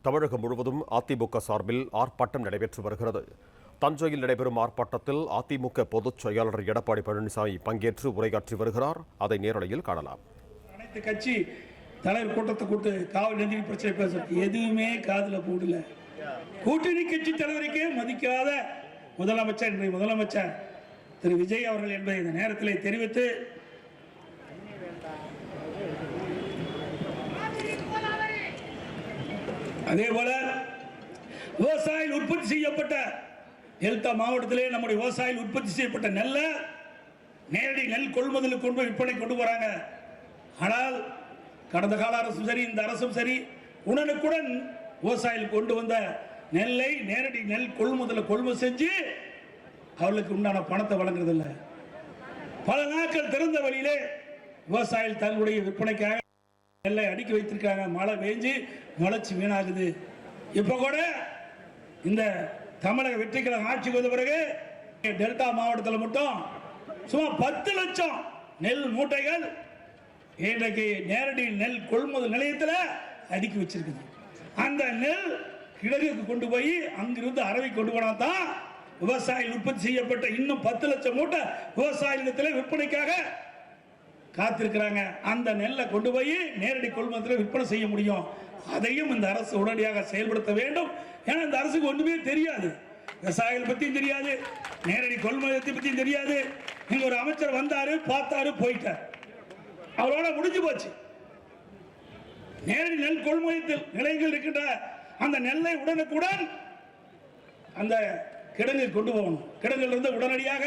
தமிழகம் முழுவதும் அதிமுக சார்பில் ஆர்ப்பாட்டம் நடைபெற்று வருகிறது. தஞ்சையில் நடைபெறும் ஆர்ப்பாட்டத்தில் அதிமுக பொதுச் செயலாளர் எடப்பாடி பழனிசாமி பங்கேற்று உரையாற்றி வருகிறார். அதை நேரலையில் காணலாம். அனைத்து கட்சி தலைவர் கூட்டத்தை கூட்டு காவல் நிதி பிரச்சனை பேச எதுவுமே காதுல போடல. கூட்டணி கட்சி தலைவருக்கே மதிக்காத முதலமைச்சர் இன்றைய முதலமைச்சர் திரு விஜய் அவர்கள் என்பதை இந்த நேரத்தில் தெரிவித்து அதே போல விவசாயிகள் உற்பத்தி செய்யப்பட்ட டெல்டா மாவட்டத்திலே நம்முடைய விவசாயிகள் உற்பத்தி செய்யப்பட்ட நெல்லை நேரடி நெல் கொள்முதலுக்கு கொண்டு விற்பனை கொண்டு வராங்க. ஆனால் கடந்த கால அரசும் சரி இந்த அரசும் சரி உடனுக்குடன் விவசாயிகள் கொண்டு வந்த நெல்லை நேரடி நெல் கொள்முதல் செஞ்சு அவர்களுக்கு உண்டான பணத்தை வழங்குறதில்லை. பல நாட்கள் திறந்த வழியிலே விவசாயிகள் தங்களுடைய விற்பனைக்காக நெல்லை அடுக்கி வைத்திருக்காங்க. மழை பெஞ்சு முளைச்சி வீணாகுது. இப்ப கூட இந்த தமிழக வெற்றி கழகம் ஆட்சிக்கு வந்த பிறகு டெல்டா மாவட்டத்தில் மட்டும் சுமார் 10 லட்சம் நெல் மூட்டைகள் இன்றைக்கு நேரடி நெல் கொள்முதல் நிலையத்தில் அடுக்கி வச்சிருக்குது. அந்த நெல் கிழக்குக்கு கொண்டு போய் அங்கிருந்து அரவை கொண்டு போனா தான் விவசாயிகள் உற்பத்தி செய்யப்பட்ட இன்னும் 10 லட்சம் மூட்டை விவசாய நிலத்தில் விற்பனைக்காக காத்திருக்கிறாங்க. அந்த நெல்லை கொண்டு போய் நேரடி கொள்முதல் விற்பனை செய்ய முடியும். அதையும் இந்த அரசு உடனடியாக செயல்படுத்த வேண்டும். ஏன்னா இந்த அரசுக்கு ஒன்றுமே தெரியாது, விவசாயிகள் பற்றியும் தெரியாது, நேரடி கொள்முதலத்தை பற்றியும் தெரியாது. இங்க ஒரு அமைச்சர் வந்தாரு, பார்த்தாரு, போயிட்டார், அவரோட முடிஞ்சு போச்சு. நேரடி நெல் கொள்முதல் நிலையங்கள் இருக்கின்ற அந்த நெல்லை உடனுக்குடன் அந்த கிடங்கு கொண்டு போகணும். கிடங்குல இருந்து உடனடியாக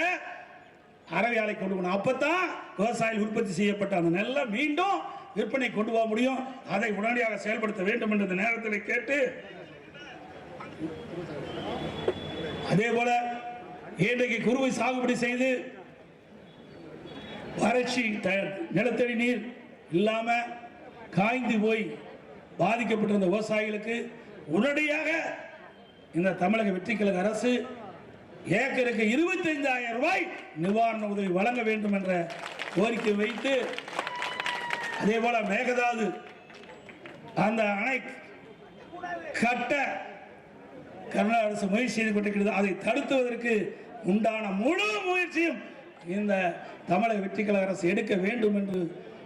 அரவை ஆலை கொண்டு போகணும். அப்பதான் விவசாயிகள் உற்பத்தி செய்யப்பட்ட அந்த நெல்லை மீண்டும் விற்பனை கொண்டு போக முடியும். அதை உடனடியாக செயல்படுத்த வேண்டும் என்ற இந்த நேரத்தில் கேட்டு, அதே போல இன்றைக்கு குறுவை சாகுபடி செய்து வறட்சி நிலத்தடி நீர் இல்லாம காய்ந்து போய் பாதிக்கப்பட்டிருந்த விவசாயிகளுக்கு உடனடியாக இந்த தமிழக வெற்றி கழக அரசு ஏக்கருக்கு 25,000 ரூபாய் நிவாரண உதவி வழங்க வேண்டும் என்ற கோரிக்கை வைத்து, அதே போல மேகதாது அந்த அணை கட்ட கர்நாடக அரசு முயற்சி செய்து கொண்டிருக்கிறது. அதை தடுத்துவதற்கு உண்டான முழு முயற்சியும் இந்த தமிழக வெற்றி கழக அரசு எடுக்க வேண்டும் என்று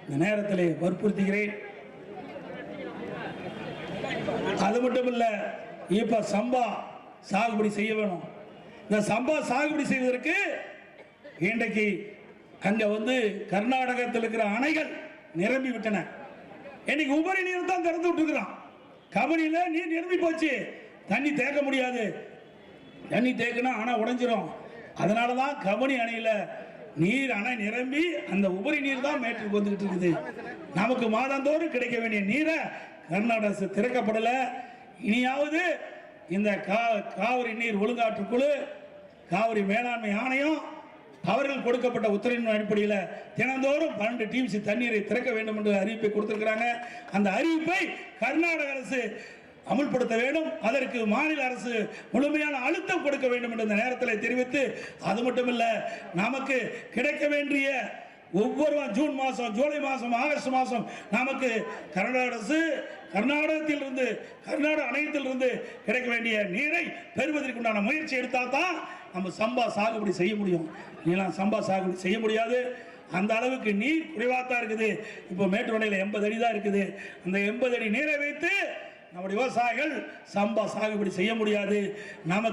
இந்த நேரத்தில் வற்புறுத்துகிறேன். அது மட்டுமல்ல, இப்ப சம்பா சாகுபடி செய்ய வேணும். இந்த சம்பா சாகுபடி செய்வதற்கு இன்றைக்கு அங்க கர்நாடகத்தில் இருக்கிற அணைகள் நிரம்பி விட்டன. இன்னைக்கு உபரி நீர் தான் திறந்து விட்டுருக்கிறான். கபனியில நீர் நிரம்பி போச்சு, தண்ணி தேக்க முடியாது. தண்ணி தேக்கினா அணை உடைஞ்சிரும். அதனாலதான் கபனி அணையில நீர் அணை நிரம்பி அந்த உபரி நீர் தான் மேட்டுக்கு வந்துகிட்டு இருக்குது. நமக்கு மாதந்தோறும் கிடைக்க வேண்டிய நீரை கர்நாடக அரசு திறக்கப்படல. இனியாவது இந்த காவிரி நீர் ஒழுங்காற்றுக்குழு, காவிரி மேலாண்மை ஆணையம் அவர்கள் கொடுக்கப்பட்ட உத்தரவின் அடிப்படையில் தினந்தோறும் 12 டிஎம்சி தண்ணீரை திறக்க வேண்டும் என்று அறிவிப்பை கொடுத்திருக்கிறாங்க. அந்த அறிவிப்பை கர்நாடக அரசு அமுல்படுத்த வேண்டும். அதற்கு மாநில அரசு முழுமையான அழுத்தம் கொடுக்க வேண்டும் என்று இந்த நேரத்தில் தெரிவித்து, அது மட்டுமல்ல, நமக்கு கிடைக்க வேண்டிய ஒவ்வொரு ஜூன் மாதம், ஜூலை மாதம், ஆகஸ்ட் மாதம் நமக்கு கர்நாடக அரசு கர்நாடகத்திலிருந்து கர்நாடக அணையத்திலிருந்து கிடைக்க வேண்டிய நீரை பெறுவதற்கு உண்டான முயற்சி எடுத்தால் தான் நம்ம சம்பா சாகுபடி செய்ய முடியும். நீலாம் சம்பா சாகுபடி செய்ய முடியாது. அந்த அளவுக்கு நீர் குறைவாத்தான் இருக்குது. இப்போ மேட்டுவணையில் 80 அடி தான் இருக்குது. அந்த 80 அடி நீரை வைத்து நம்முடைய விவசாயிகள் சம்பா சாகுபடி செய்ய முடியாது. நமக்கு